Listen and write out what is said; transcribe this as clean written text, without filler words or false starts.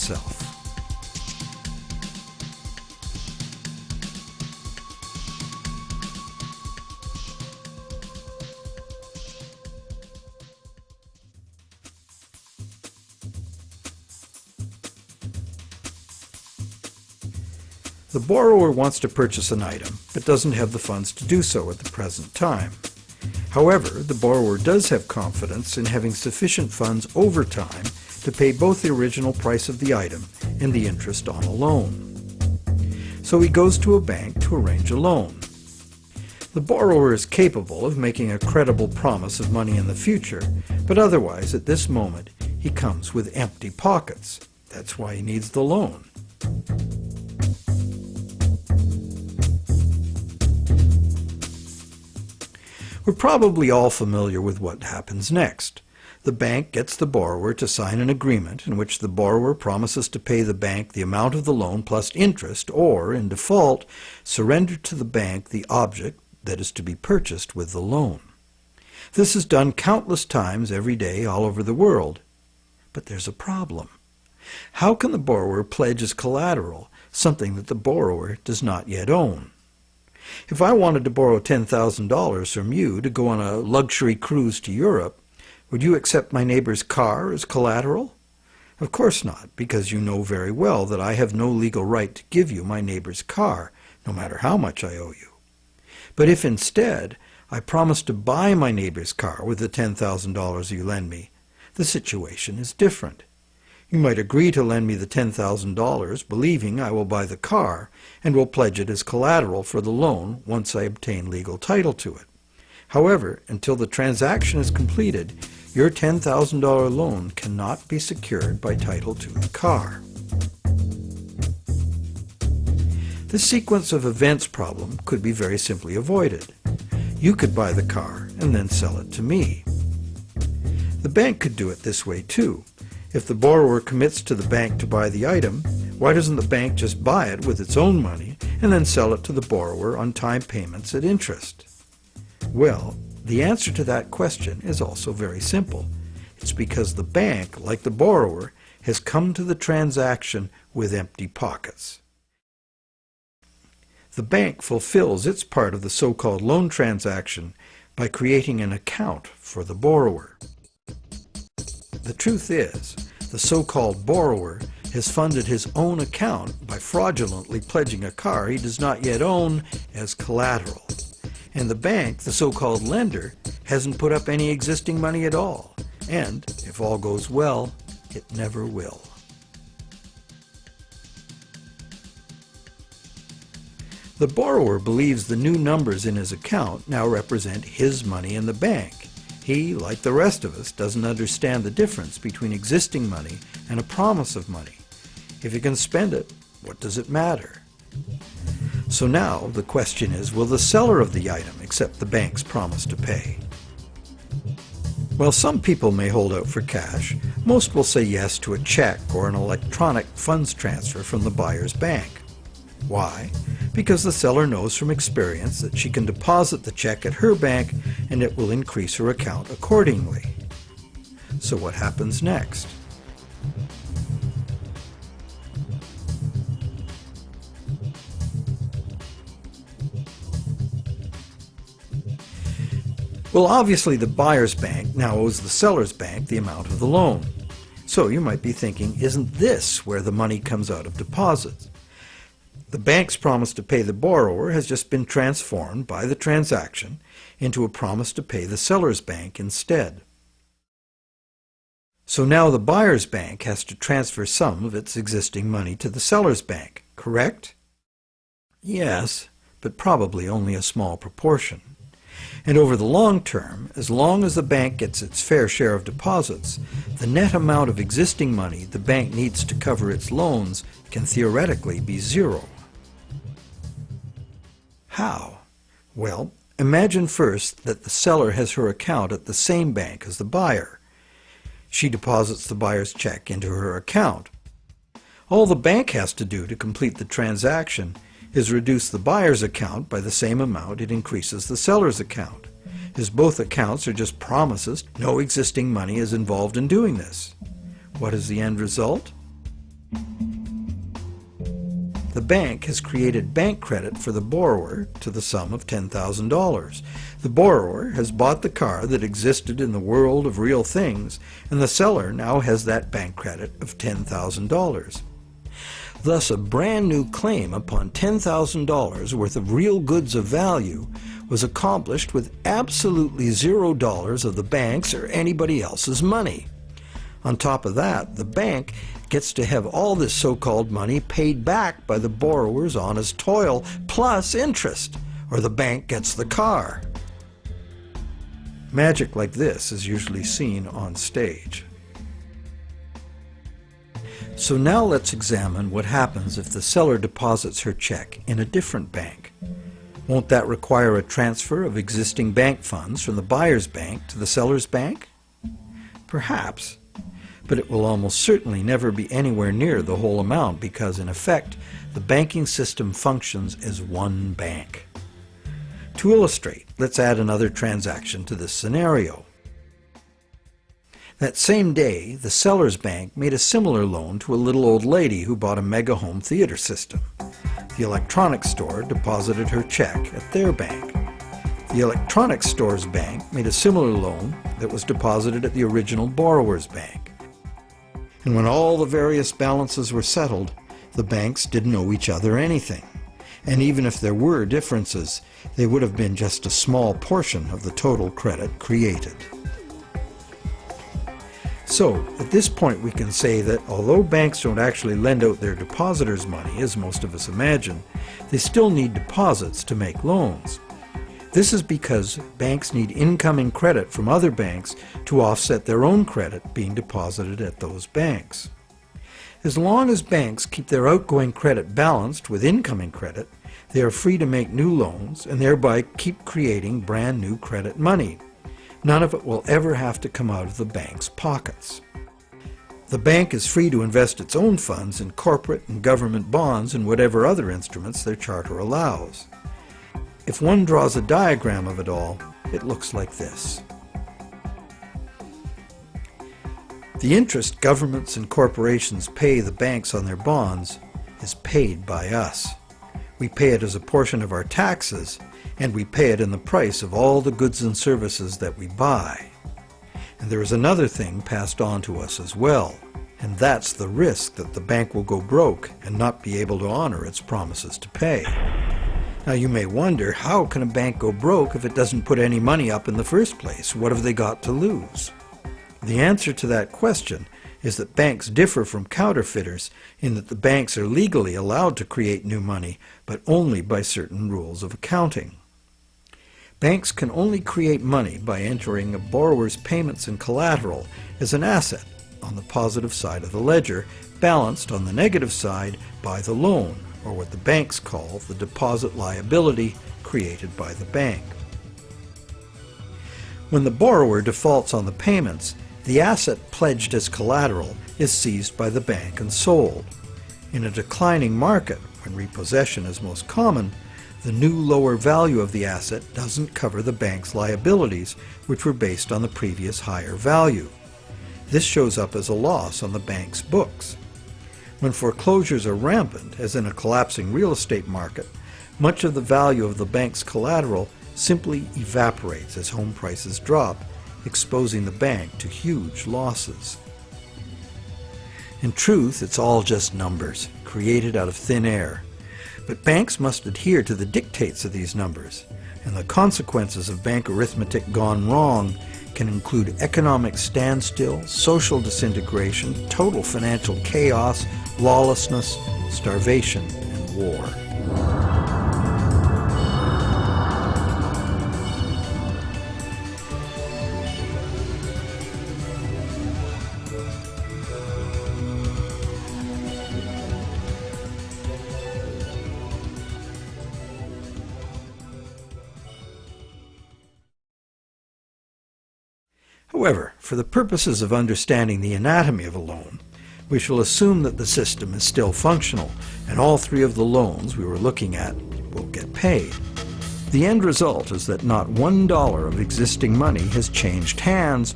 itself. The borrower wants to purchase an item, but doesn't have the funds to do so at the present time. However, the borrower does have confidence in having sufficient funds over time to pay both the original price of the item and the interest on a loan. So he goes to a bank to arrange a loan. The borrower is capable of making a credible promise of money in the future, but otherwise at this moment he comes with empty pockets. That's why he needs the loan. We're probably all familiar with what happens next. The bank gets the borrower to sign an agreement in which the borrower promises to pay the bank the amount of the loan plus interest, or, in default, surrender to the bank the object that is to be purchased with the loan. This is done countless times every day all over the world. But there's a problem. How can the borrower pledge as collateral something that the borrower does not yet own? If I wanted to borrow $10,000 from you to go on a luxury cruise to Europe, would you accept my neighbor's car as collateral? Of course not, because you know very well that I have no legal right to give you my neighbor's car, no matter how much I owe you. But if instead I promise to buy my neighbor's car with the $10,000 you lend me, the situation is different. You might agree to lend me the $10,000, believing I will buy the car, and will pledge it as collateral for the loan once I obtain legal title to it. However, until the transaction is completed, your $10,000 loan cannot be secured by title to the car. This sequence of events problem could be very simply avoided. You could buy the car and then sell it to me. The bank could do it this way too. If the borrower commits to the bank to buy the item, why doesn't the bank just buy it with its own money and then sell it to the borrower on time payments at interest? Well, the answer to that question is also very simple. It's because the bank, like the borrower, has come to the transaction with empty pockets. The bank fulfills its part of the so-called loan transaction by creating an account for the borrower. The truth is, the so-called borrower has funded his own account by fraudulently pledging a car he does not yet own as collateral. And the bank, the so-called lender, hasn't put up any existing money at all. And, if all goes well, it never will. The borrower believes the new numbers in his account now represent his money in the bank. He, like the rest of us, doesn't understand the difference between existing money and a promise of money. If he can spend it, what does it matter? So now the question is, will the seller of the item accept the bank's promise to pay? While some people may hold out for cash, most will say yes to a check or an electronic funds transfer from the buyer's bank. Why? Because the seller knows from experience that she can deposit the check at her bank and it will increase her account accordingly. So what happens next? Well, obviously the buyer's bank now owes the seller's bank the amount of the loan. So you might be thinking, isn't this where the money comes out of deposits? The bank's promise to pay the borrower has just been transformed by the transaction into a promise to pay the seller's bank instead. So now the buyer's bank has to transfer some of its existing money to the seller's bank, correct? Yes, but probably only a small proportion. And over the long term, as long as the bank gets its fair share of deposits, the net amount of existing money the bank needs to cover its loans can theoretically be zero. How? Well, imagine first that the seller has her account at the same bank as the buyer. She deposits the buyer's check into her account. All the bank has to do to complete the transaction is reduce the buyer's account by the same amount it increases the seller's account. As both accounts are just promises, no existing money is involved in doing this. What is the end result? The bank has created bank credit for the borrower to the sum of $10,000. The borrower has bought the car that existed in the world of real things, and the seller now has that bank credit of $10,000. Thus, a brand new claim upon $10,000 worth of real goods of value was accomplished with absolutely $0 of the bank's or anybody else's money. On top of that, the bank gets to have all this so-called money paid back by the borrower's honest toil plus interest, or the bank gets the car. Magic like this is usually seen on stage. So now let's examine what happens if the seller deposits her check in a different bank. Won't that require a transfer of existing bank funds from the buyer's bank to the seller's bank? Perhaps, but it will almost certainly never be anywhere near the whole amount because, in effect, the banking system functions as one bank. To illustrate, let's add another transaction to this scenario. That same day, the seller's bank made a similar loan to a little old lady who bought a mega home theater system. The electronics store deposited her check at their bank. The electronics store's bank made a similar loan that was deposited at the original borrower's bank. And when all the various balances were settled, the banks didn't owe each other anything. And even if there were differences, they would have been just a small portion of the total credit created. So, at this point we can say that although banks don't actually lend out their depositors' money, as most of us imagine, they still need deposits to make loans. This is because banks need incoming credit from other banks to offset their own credit being deposited at those banks. As long as banks keep their outgoing credit balanced with incoming credit, they are free to make new loans and thereby keep creating brand new credit money. None of it will ever have to come out of the bank's pockets. The bank is free to invest its own funds in corporate and government bonds and whatever other instruments their charter allows. If one draws a diagram of it all, it looks like this. The interest governments and corporations pay the banks on their bonds is paid by us. We pay it as a portion of our taxes, and we pay it in the price of all the goods and services that we buy. And there is another thing passed on to us as well, and that's the risk that the bank will go broke and not be able to honor its promises to pay. Now you may wonder, how can a bank go broke if it doesn't put any money up in the first place? What have they got to lose? The answer to that question is that banks differ from counterfeiters in that the banks are legally allowed to create new money, but only by certain rules of accounting. Banks can only create money by entering a borrower's payments and collateral as an asset on the positive side of the ledger, balanced on the negative side by the loan, or what the banks call the deposit liability created by the bank. When the borrower defaults on the payments, the asset pledged as collateral is seized by the bank and sold. In a declining market, when repossession is most common, the new lower value of the asset doesn't cover the bank's liabilities, which were based on the previous higher value. This shows up as a loss on the bank's books. When foreclosures are rampant, as in a collapsing real estate market, much of the value of the bank's collateral simply evaporates as home prices drop, exposing the bank to huge losses. In truth, it's all just numbers, created out of thin air. But banks must adhere to the dictates of these numbers, and the consequences of bank arithmetic gone wrong can include economic standstill, social disintegration, total financial chaos, lawlessness, starvation, and war. However, for the purposes of understanding the anatomy of a loan, we shall assume that the system is still functional and all three of the loans we were looking at will get paid. The end result is that not $1 of existing money has changed hands,